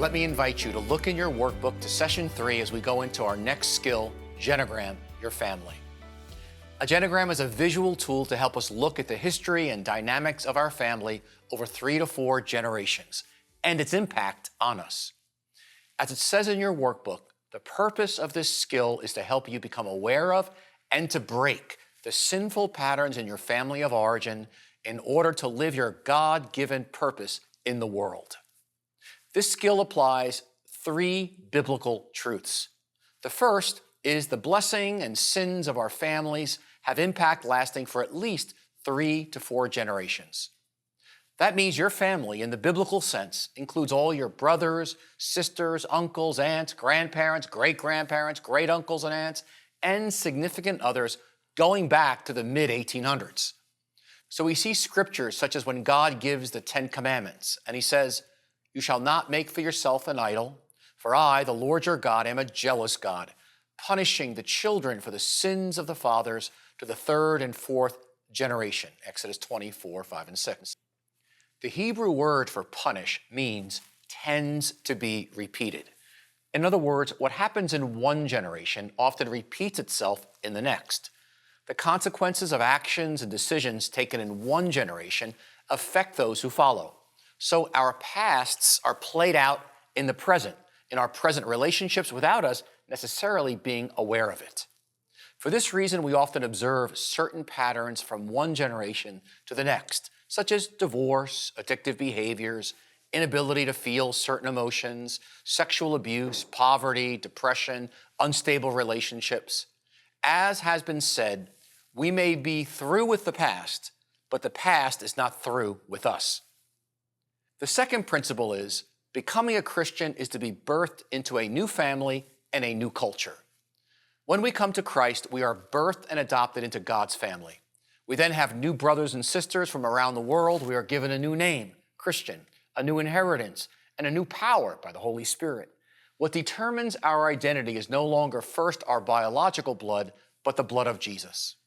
Let me invite you to look in your workbook to session 3 as we go into our next skill, Genogram, your family. A genogram is a visual tool to help us look at the history and dynamics of our family over 3 to 4 generations and its impact on us. As it says in your workbook, the purpose of this skill is to help you become aware of and to break the sinful patterns in your family of origin in order to live your God-given purpose in the world. This skill applies 3 biblical truths. The first is the blessing and sins of our families have impact lasting for at least 3 to 4 generations. That means your family, in the biblical sense, includes all your brothers, sisters, uncles, aunts, grandparents, great-grandparents, great-uncles and aunts, and significant others going back to the mid-1800s. So we see scriptures such as when God gives the 10 Commandments, and he says, "You shall not make for yourself an idol, for I, the Lord your God, am a jealous God, punishing the children for the sins of the fathers to the 3rd and 4th generation." Exodus 24, 5 and 6. The Hebrew word for punish means tends to be repeated. In other words, what happens in one generation often repeats itself in the next. The consequences of actions and decisions taken in one generation affect those who follow. So our pasts are played out in the present, in our present relationships without us necessarily being aware of it. For this reason, we often observe certain patterns from one generation to the next, such as divorce, addictive behaviors, inability to feel certain emotions, sexual abuse, poverty, depression, unstable relationships. As has been said, we may be through with the past, but the past is not through with us. The second principle is becoming a Christian is to be birthed into a new family and a new culture. When we come to Christ, we are birthed and adopted into God's family. We then have new brothers and sisters from around the world. We are given a new name, Christian, a new inheritance, and a new power by the Holy Spirit. What determines our identity is no longer first our biological blood, but the blood of Jesus.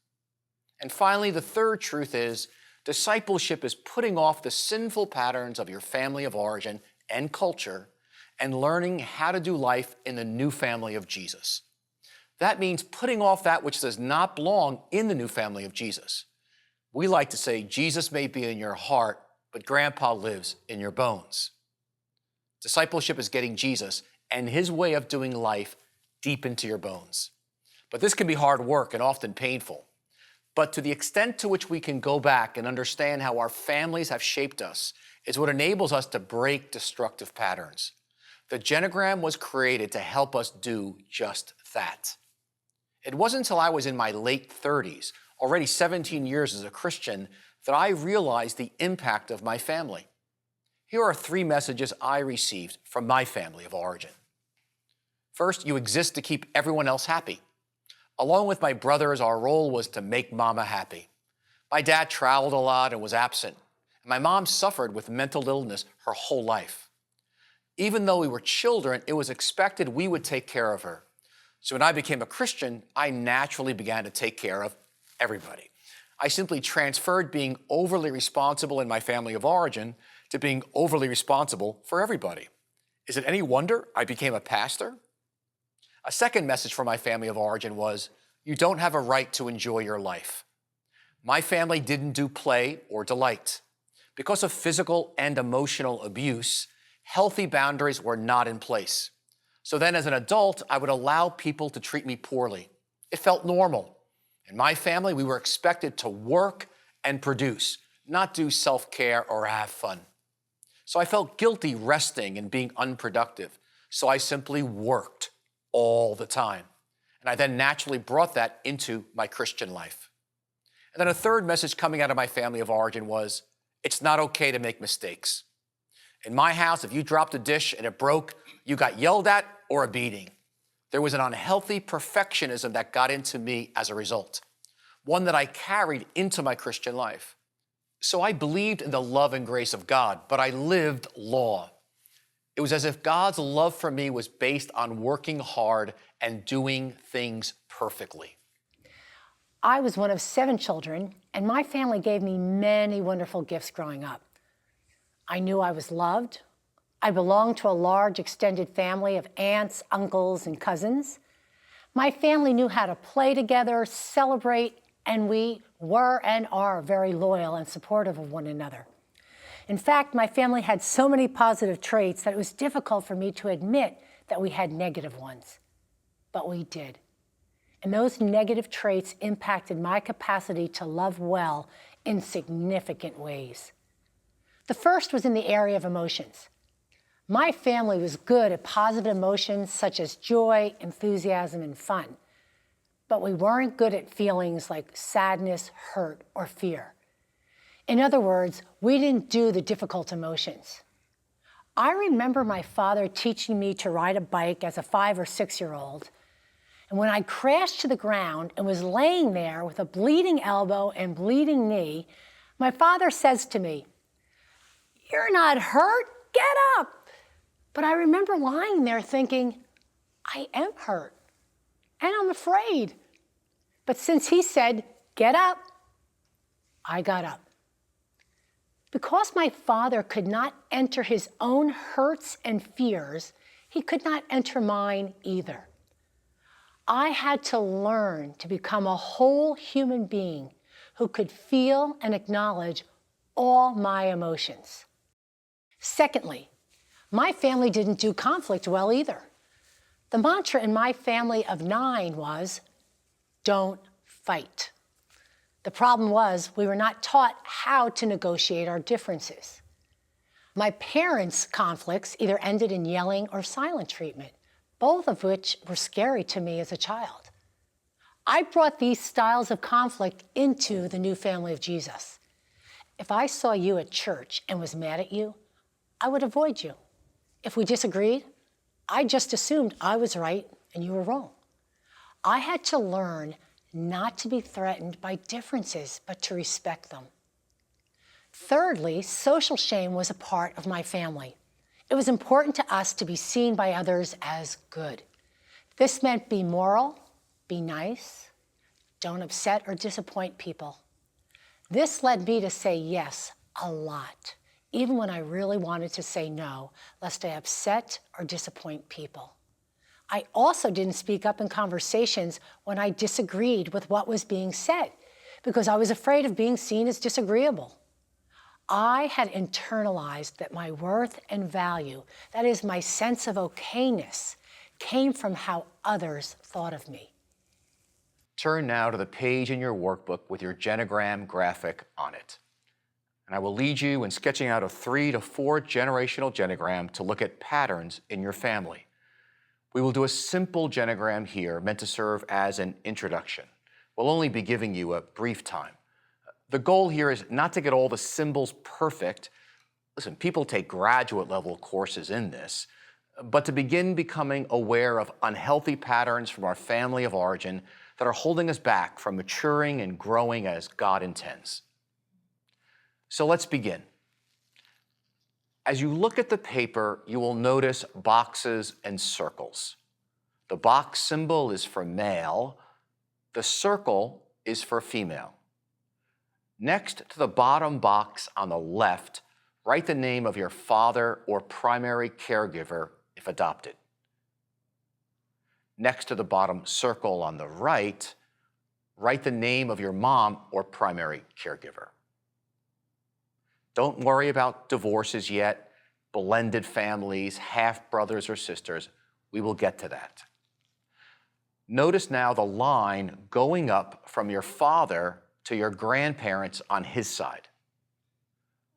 And finally, the third truth is discipleship is putting off the sinful patterns of your family of origin and culture and learning how to do life in the new family of Jesus. That means putting off that which does not belong in the new family of Jesus. We like to say, Jesus may be in your heart, but Grandpa lives in your bones. Discipleship is getting Jesus and his way of doing life deep into your bones. But this can be hard work and often painful. But to the extent to which we can go back and understand how our families have shaped us is what enables us to break destructive patterns. The genogram was created to help us do just that. It wasn't until I was in my late 30s, already 17 years as a Christian, that I realized the impact of my family. Here are 3 messages I received from my family of origin. First, you exist to keep everyone else happy. Along with my brothers, our role was to make Mama happy. My dad traveled a lot and was absent. And my mom suffered with mental illness her whole life. Even though we were children, it was expected we would take care of her. So when I became a Christian, I naturally began to take care of everybody. I simply transferred being overly responsible in my family of origin to being overly responsible for everybody. Is it any wonder I became a pastor? A second message from my family of origin was, you don't have a right to enjoy your life. My family didn't do play or delight. Because of physical and emotional abuse, healthy boundaries were not in place. So then as an adult, I would allow people to treat me poorly. It felt normal. In my family, we were expected to work and produce, not do self-care or have fun. So I felt guilty resting and being unproductive. So I simply worked all the time. And I then naturally brought that into my Christian life. And then a third message coming out of my family of origin was, it's not okay to make mistakes. In my house, if you dropped a dish and it broke, you got yelled at or a beating. There was an unhealthy perfectionism that got into me as a result, one that I carried into my Christian life. So I believed in the love and grace of God, but I lived law. It was as if God's love for me was based on working hard and doing things perfectly. I was one of 7 children, and my family gave me many wonderful gifts growing up. I knew I was loved, I belonged to a large extended family of aunts, uncles, and cousins. My family knew how to play together, celebrate, and we were and are very loyal and supportive of one another. In fact, my family had so many positive traits that it was difficult for me to admit that we had negative ones. But we did. And those negative traits impacted my capacity to love well in significant ways. The first was in the area of emotions. My family was good at positive emotions such as joy, enthusiasm, and fun. But we weren't good at feelings like sadness, hurt, or fear. In other words, we didn't do the difficult emotions. I remember my father teaching me to ride a bike as a 5 or 6-year-old. And when I crashed to the ground and was laying there with a bleeding elbow and bleeding knee, my father says to me, "You're not hurt, get up." But I remember lying there thinking, I am hurt and I'm afraid. But since he said, "Get up," I got up. Because my father could not enter his own hurts and fears, he could not enter mine either. I had to learn to become a whole human being who could feel and acknowledge all my emotions. Secondly, my family didn't do conflict well either. The mantra in my family of 9 was, "Don't fight." The problem was we were not taught how to negotiate our differences. My parents' conflicts either ended in yelling or silent treatment, both of which were scary to me as a child. I brought these styles of conflict into the new family of Jesus. If I saw you at church and was mad at you, I would avoid you. If we disagreed, I just assumed I was right and you were wrong. I had to learn not to be threatened by differences, but to respect them. Thirdly, social shame was a part of my family. It was important to us to be seen by others as good. This meant be moral, be nice, don't upset or disappoint people. This led me to say yes a lot, even when I really wanted to say no, lest I upset or disappoint people. I also didn't speak up in conversations when I disagreed with what was being said, because I was afraid of being seen as disagreeable. I had internalized that my worth and value, that is, my sense of okayness, came from how others thought of me. Turn now to the page in your workbook with your genogram graphic on it. And I will lead you in sketching out a 3 to 4 generational genogram to look at patterns in your family. We will do a simple genogram here meant to serve as an introduction. We'll only be giving you a brief time. The goal here is not to get all the symbols perfect. Listen, people take graduate level courses in this, but to begin becoming aware of unhealthy patterns from our family of origin that are holding us back from maturing and growing as God intends. So let's begin. As you look at the paper, you will notice boxes and circles. The box symbol is for male. The circle is for female. Next to the bottom box on the left, write the name of your father or primary caregiver if adopted. Next to the bottom circle on the right, write the name of your mom or primary caregiver. Don't worry about divorces yet, blended families, half-brothers or sisters. We will get to that. Notice now the line going up from your father to your grandparents on his side.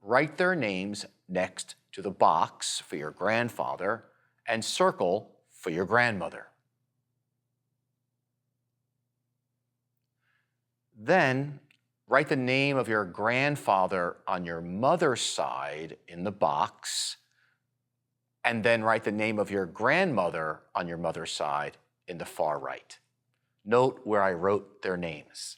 Write their names next to the box for your grandfather and circle for your grandmother. Then write the name of your grandfather on your mother's side in the box, and then write the name of your grandmother on your mother's side in the far right. Note where I wrote their names.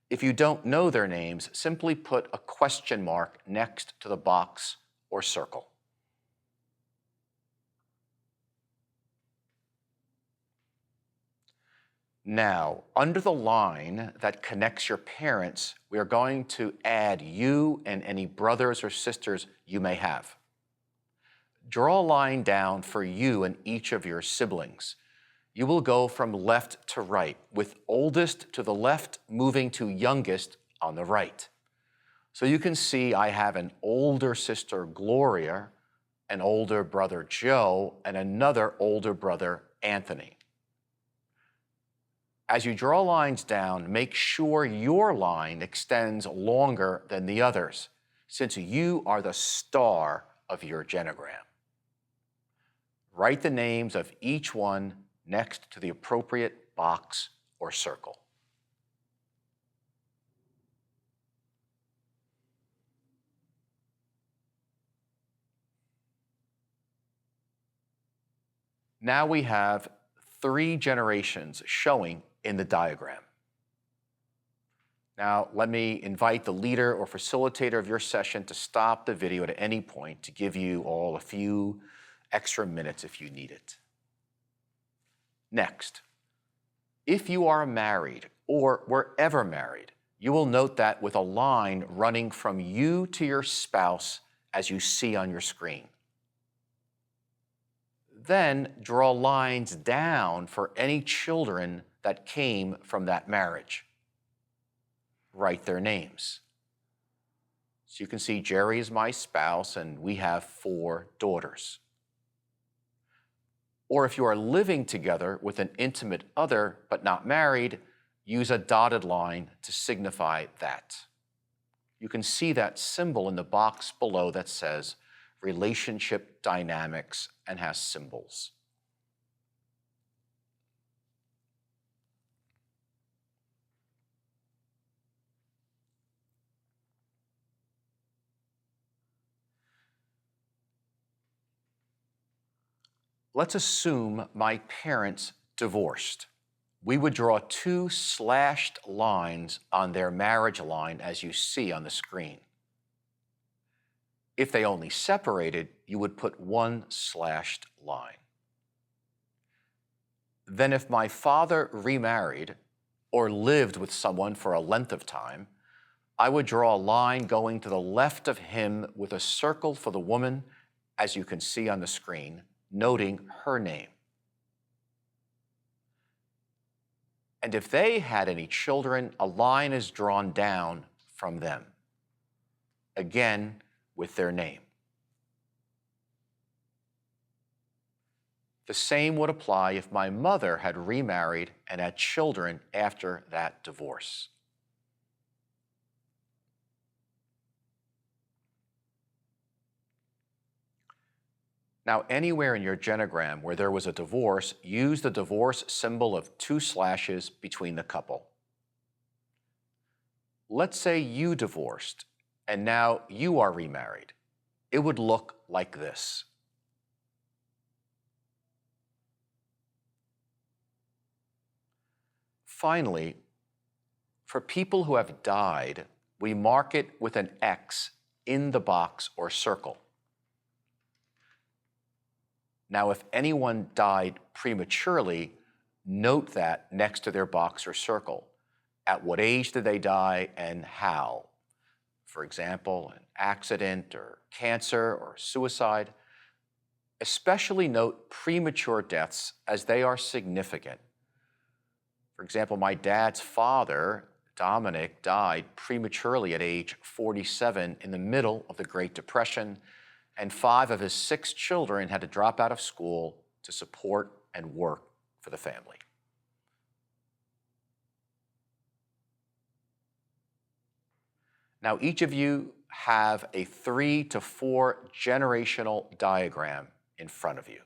If you don't know their names, simply put a question mark next to the box or circle. Now, under the line that connects your parents, we are going to add you and any brothers or sisters you may have. Draw a line down for you and each of your siblings. You will go from left to right, with oldest to the left moving to youngest on the right. So you can see I have an older sister, Gloria, an older brother, Joe, and another older brother, Anthony. As you draw lines down, make sure your line extends longer than the others, since you are the star of your genogram. Write the names of each one next to the appropriate box or circle. Now we have 3 generations showing in the diagram. Now, let me invite the leader or facilitator of your session to stop the video at any point to give you all a few extra minutes if you need it. Next, if you are married or were ever married, you will note that with a line running from you to your spouse as you see on your screen. Then draw lines down for any children that came from that marriage. Write their names. So you can see Jerry is my spouse and we have 4 daughters. Or if you are living together with an intimate other but not married, use a dotted line to signify that. You can see that symbol in the box below that says relationship dynamics and has symbols. Let's assume my parents divorced. We would draw 2 slashed lines on their marriage line as you see on the screen. If they only separated, you would put 1 slashed line. Then if my father remarried or lived with someone for a length of time, I would draw a line going to the left of him with a circle for the woman, as you can see on the screen, noting her name. And if they had any children, a line is drawn down from them, again with their name. The same would apply if my mother had remarried and had children after that divorce. Now, anywhere in your genogram where there was a divorce, use the divorce symbol of 2 slashes between the couple. Let's say you divorced and now you are remarried. It would look like this. Finally, for people who have died, we mark it with an X in the box or circle. Now, if anyone died prematurely, note that next to their box or circle. At what age did they die and how? For example, an accident or cancer or suicide. Especially note premature deaths as they are significant. For example, my dad's father, Dominic, died prematurely at age 47 in the middle of the Great Depression, and 5 of his 6 children had to drop out of school to support and work for the family. Now, each of you have a 3 to 4 generational diagram in front of you.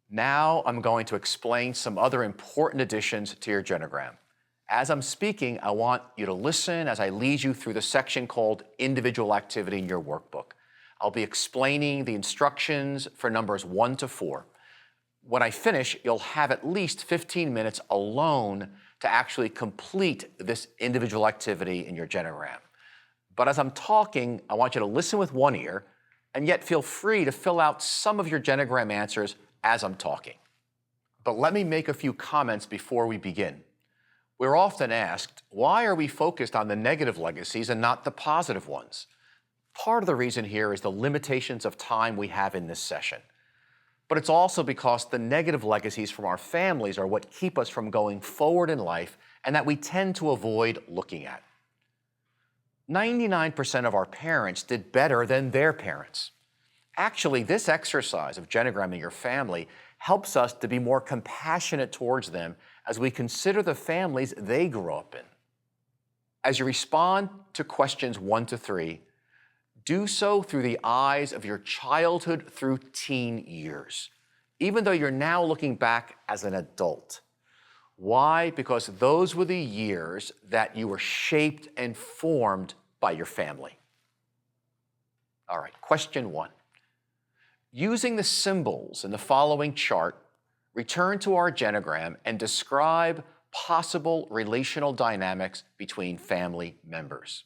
Now I'm going to explain some other important additions to your genogram. As I'm speaking, I want you to listen as I lead you through the section called Individual Activity in your workbook. I'll be explaining the instructions for numbers 1 to 4. When I finish, you'll have at least 15 minutes alone to actually complete this individual activity in your genogram. But as I'm talking, I want you to listen with one ear, and yet feel free to fill out some of your genogram answers as I'm talking. but let me make a few comments before we begin. We're often asked, why are we focused on the negative legacies and not the positive ones? Part of the reason here is the limitations of time we have in this session. But it's also because the negative legacies from our families are what keep us from going forward in life and that we tend to avoid looking at. 99% of our parents did better than their parents. Actually, this exercise of genogramming your family helps us to be more compassionate towards them as we consider the families they grew up in. As you respond to questions 1 to 3, do so through the eyes of your childhood through teen years, even though you're now looking back as an adult. Why? Because those were the years that you were shaped and formed by your family. All right, question 1. Using the symbols in the following chart, return to our genogram and describe possible relational dynamics between family members.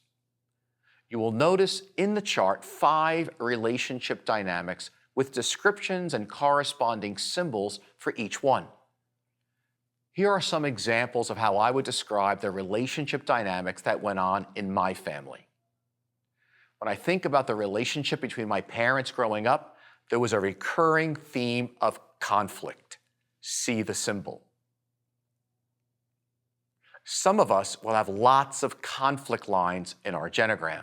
You will notice in the chart 5 relationship dynamics with descriptions and corresponding symbols for each one. Here are some examples of how I would describe the relationship dynamics that went on in my family. When I think about the relationship between my parents growing up, there was a recurring theme of conflict. See the symbol. Some of us will have lots of conflict lines in our genogram.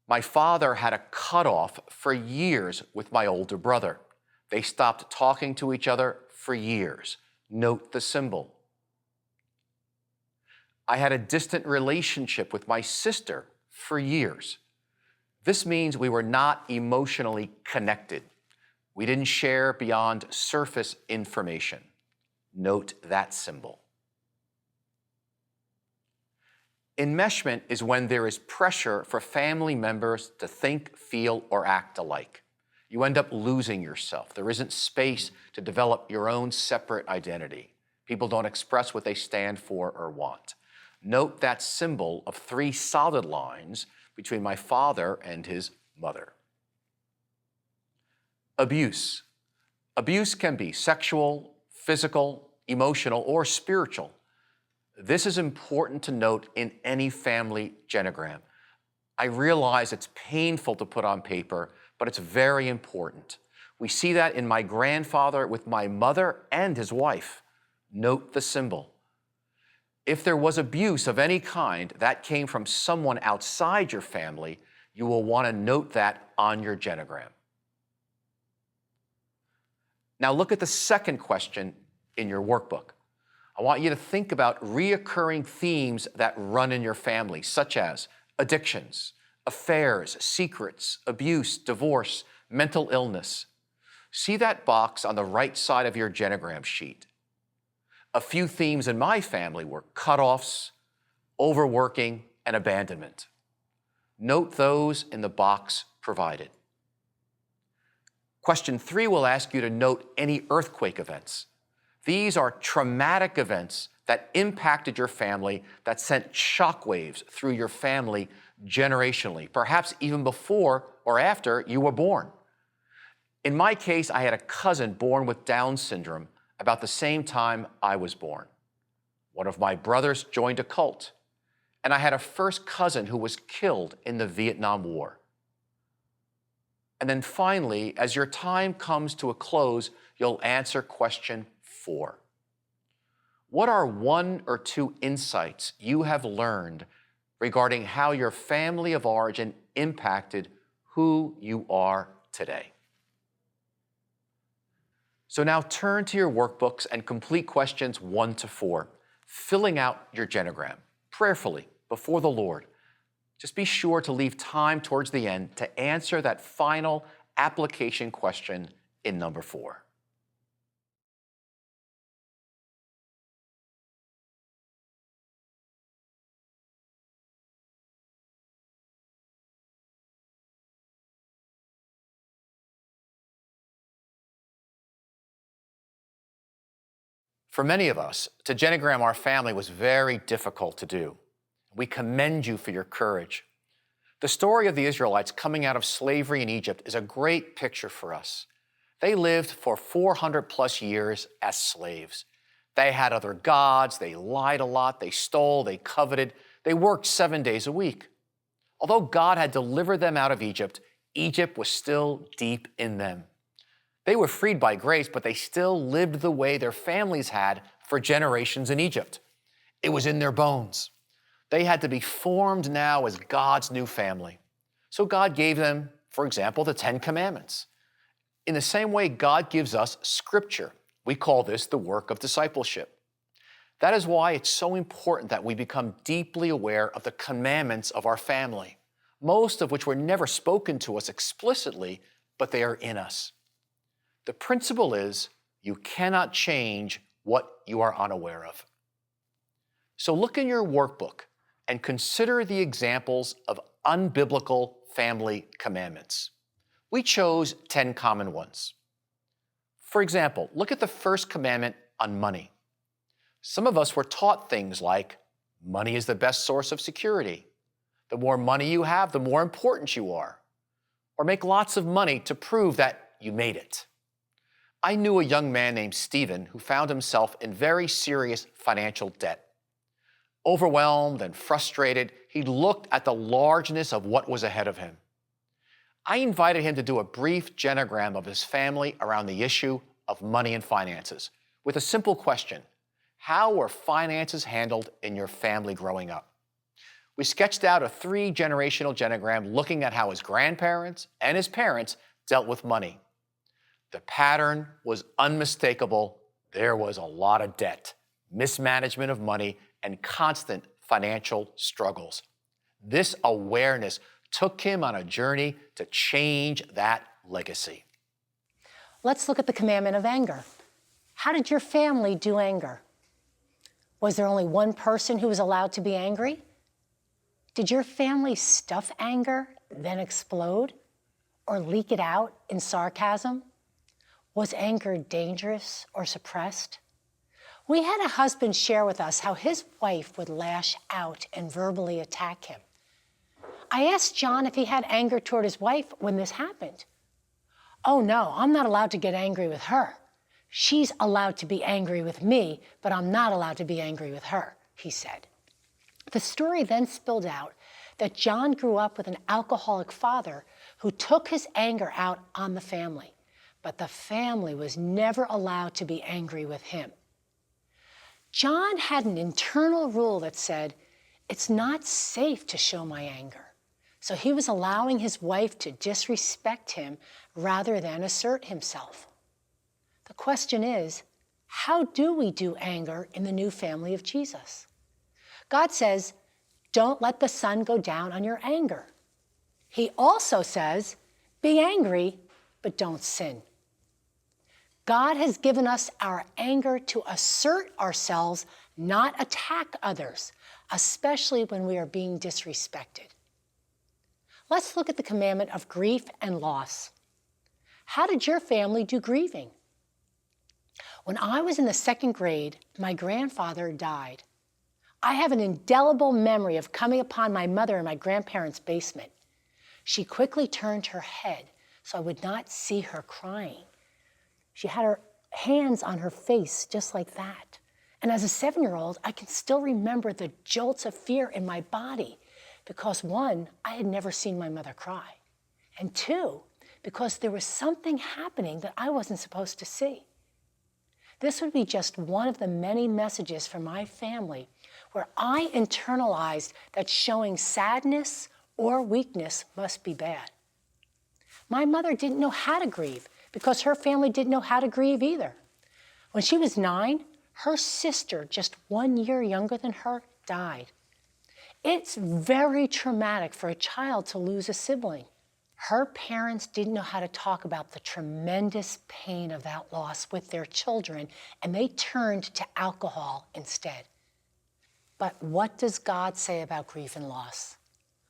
My father had a cutoff for years with my older brother. They stopped talking to each other for years. Note the symbol. I had a distant relationship with my sister for years. This means we were not emotionally connected. We didn't share beyond surface information. Note that symbol. Enmeshment is when there is pressure for family members to think, feel, or act alike. You end up losing yourself. There isn't space to develop your own separate identity. People don't express what they stand for or want. Note that symbol of 3 solid lines between my father and his mother. Abuse. Abuse can be sexual, physical, emotional, or spiritual. This is important to note in any family genogram. I realize it's painful to put on paper, but it's very important. We see that in my grandfather with my mother and his wife. Note the symbol. If there was abuse of any kind that came from someone outside your family, you will want to note that on your genogram. Now look at the second question in your workbook. I want you to think about reoccurring themes that run in your family, such as addictions, affairs, secrets, abuse, divorce, mental illness. See that box on the right side of your genogram sheet. A few themes in my family were cutoffs, overworking, and abandonment. Note those in the box provided. Question 3 will ask you to note any earthquake events. These are traumatic events that impacted your family, that sent shockwaves through your family generationally, perhaps even before or after you were born. In my case, I had a cousin born with Down syndrome about the same time I was born. One of my brothers joined a cult, and I had a first cousin who was killed in the Vietnam War. And then finally, as your time comes to a close, you'll answer question 4. What are 1 or 2 insights you have learned regarding how your family of origin impacted who you are today? So now turn to your workbooks and complete questions 1 to 4, filling out your genogram prayerfully before the Lord. Just be sure to leave time towards the end to answer that final application question in number 4. For many of us, to genogram our family was very difficult to do. We commend you for your courage. The story of the Israelites coming out of slavery in Egypt is a great picture for us. They lived for 400 plus years as slaves. They had other gods, they lied a lot, they stole, they coveted, they worked 7 days a week. Although God had delivered them out of Egypt, Egypt was still deep in them. They were freed by grace, but they still lived the way their families had for generations in Egypt. It was in their bones. They had to be formed now as God's new family. So God gave them, for example, the 10 Commandments. In the same way God gives us Scripture. We call this the work of discipleship. That is why it's so important that we become deeply aware of the commandments of our family, most of which were never spoken to us explicitly, but they are in us. The principle is you cannot change what you are unaware of. So look in your workbook and consider the examples of unbiblical family commandments. We chose 10 common ones. For example, look at the first commandment on money. Some of us were taught things like, money is the best source of security. The more money you have, the more important you are. Or make lots of money to prove that you made it. I knew a young man named Stephen who found himself in very serious financial debt. Overwhelmed and frustrated, he looked at the largeness of what was ahead of him. I invited him to do a brief genogram of his family around the issue of money and finances with a simple question: how were finances handled in your family growing up? We sketched out a 3-generational genogram looking at how his grandparents and his parents dealt with money. The pattern was unmistakable. There was a lot of debt, mismanagement of money, and constant financial struggles. This awareness took him on a journey to change that legacy. Let's look at the commandment of anger. How did your family do anger? Was there only one person who was allowed to be angry? Did your family stuff anger, then explode, or leak it out in sarcasm? Was anger dangerous or suppressed? We had a husband share with us how his wife would lash out and verbally attack him. I asked John if he had anger toward his wife when this happened. "Oh no, I'm not allowed to get angry with her. She's allowed to be angry with me, but I'm not allowed to be angry with her," he said. The story then spilled out that John grew up with an alcoholic father who took his anger out on the family, but the family was never allowed to be angry with him. John had an internal rule that said, it's not safe to show my anger. So he was allowing his wife to disrespect him rather than assert himself. The question is, how do we do anger in the new family of Jesus? God says, don't let the sun go down on your anger. He also says, be angry, but don't sin. God has given us our anger to assert ourselves, not attack others, especially when we are being disrespected. Let's look at the commandment of grief and loss. How did your family do grieving? When I was in the 2nd grade, my grandfather died. I have an indelible memory of coming upon my mother in my grandparents' basement. She quickly turned her head so I would not see her crying. She had her hands on her face just like that. And as a 7-year-old, I can still remember the jolts of fear in my body because 1, I had never seen my mother cry. And 2, because there was something happening that I wasn't supposed to see. This would be just one of the many messages from my family where I internalized that showing sadness or weakness must be bad. My mother didn't know how to grieve because her family didn't know how to grieve either. When she was 9, her sister, just 1 year younger than her, died. It's very traumatic for a child to lose a sibling. Her parents didn't know how to talk about the tremendous pain of that loss with their children, and they turned to alcohol instead. But what does God say about grief and loss?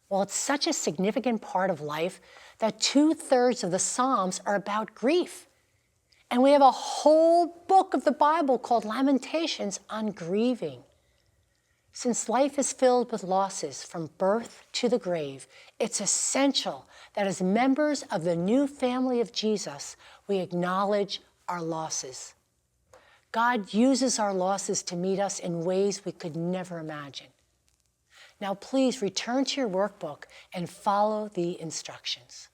Well, it's such a significant part of life that 2/3 of the Psalms are about grief. And we have a whole book of the Bible called Lamentations on grieving. Since life is filled with losses from birth to the grave, it's essential that as members of the new family of Jesus, we acknowledge our losses. God uses our losses to meet us in ways we could never imagine. Now please return to your workbook and follow the instructions.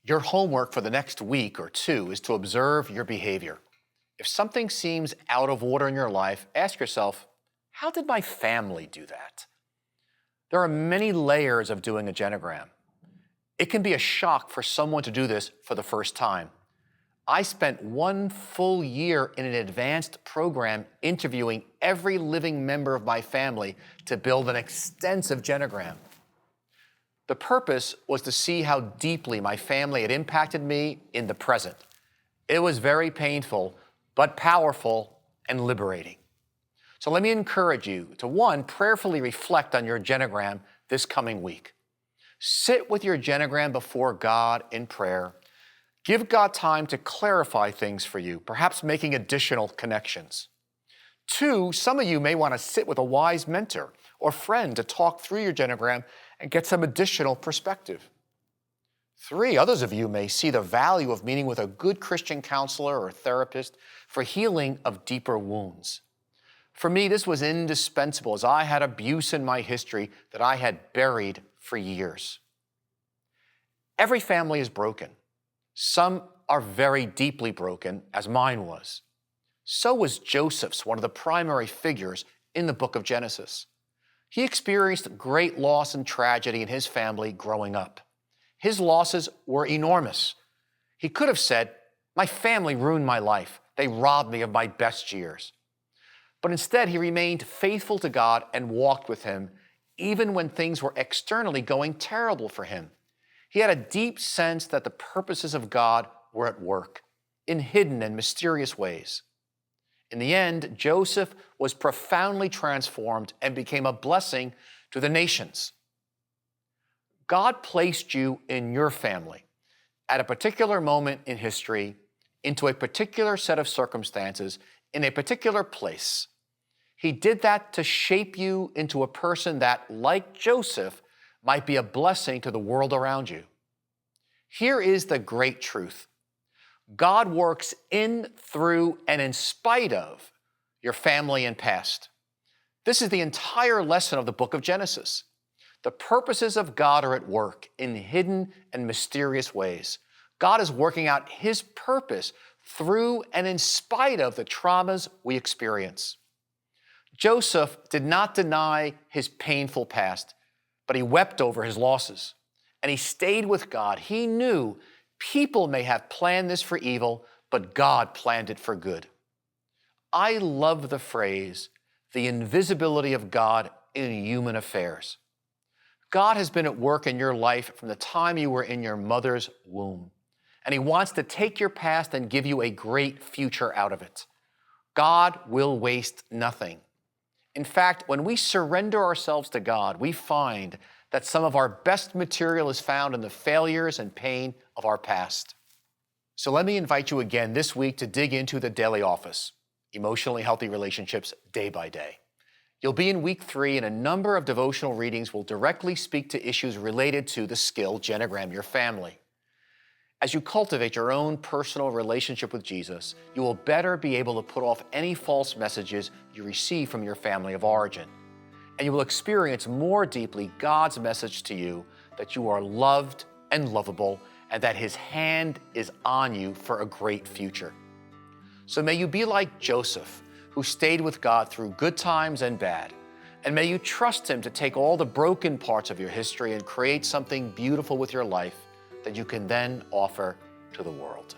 Your homework for the next week or two is to observe your behavior. If something seems out of order in your life, ask yourself, how did my family do that? There are many layers of doing a genogram. It can be a shock for someone to do this for the first time. I spent 1 full year in an advanced program interviewing every living member of my family to build an extensive genogram. The purpose was to see how deeply my family had impacted me in the present. It was very painful, but powerful and liberating. So let me encourage you to, 1, prayerfully reflect on your genogram this coming week. Sit with your genogram before God in prayer. Give God time to clarify things for you, perhaps making additional connections. 2, some of you may want to sit with a wise mentor or friend to talk through your genogram and get some additional perspective. 3, others of you may see the value of meeting with a good Christian counselor or therapist for healing of deeper wounds. For me, this was indispensable as I had abuse in my history that I had buried for years. Every family is broken. Some are very deeply broken, as mine was. So was Joseph's, one of the primary figures in the book of Genesis. He experienced great loss and tragedy in his family growing up. His losses were enormous. He could have said, "My family ruined my life. They robbed me of my best years." But instead, he remained faithful to God and walked with him, even when things were externally going terrible for him. He had a deep sense that the purposes of God were at work in hidden and mysterious ways. In the end, Joseph was profoundly transformed and became a blessing to the nations. God placed you in your family at a particular moment in history, into a particular set of circumstances, in a particular place. He did that to shape you into a person that, like Joseph, might be a blessing to the world around you. Here is the great truth. God works in, through, and in spite of your family and past. This is the entire lesson of the book of Genesis. The purposes of God are at work in hidden and mysterious ways. God is working out His purpose through and in spite of the traumas we experience. Joseph did not deny his painful past, but he wept over his losses, and he stayed with God. He knew people may have planned this for evil, but God planned it for good. I love the phrase, the invisibility of God in human affairs. God has been at work in your life from the time you were in your mother's womb, and He wants to take your past and give you a great future out of it. God will waste nothing. In fact, when we surrender ourselves to God, we find that some of our best material is found in the failures and pain of our past. So let me invite you again this week to dig into the Daily Office, Emotionally Healthy Relationships Day by Day. You'll be in week 3, and a number of devotional readings will directly speak to issues related to the skill Genogram Your Family. As you cultivate your own personal relationship with Jesus, you will better be able to put off any false messages you receive from your family of origin. And you will experience more deeply God's message to you that you are loved and lovable, and that His hand is on you for a great future. So may you be like Joseph, who stayed with God through good times and bad. And may you trust Him to take all the broken parts of your history and create something beautiful with your life that you can then offer to the world.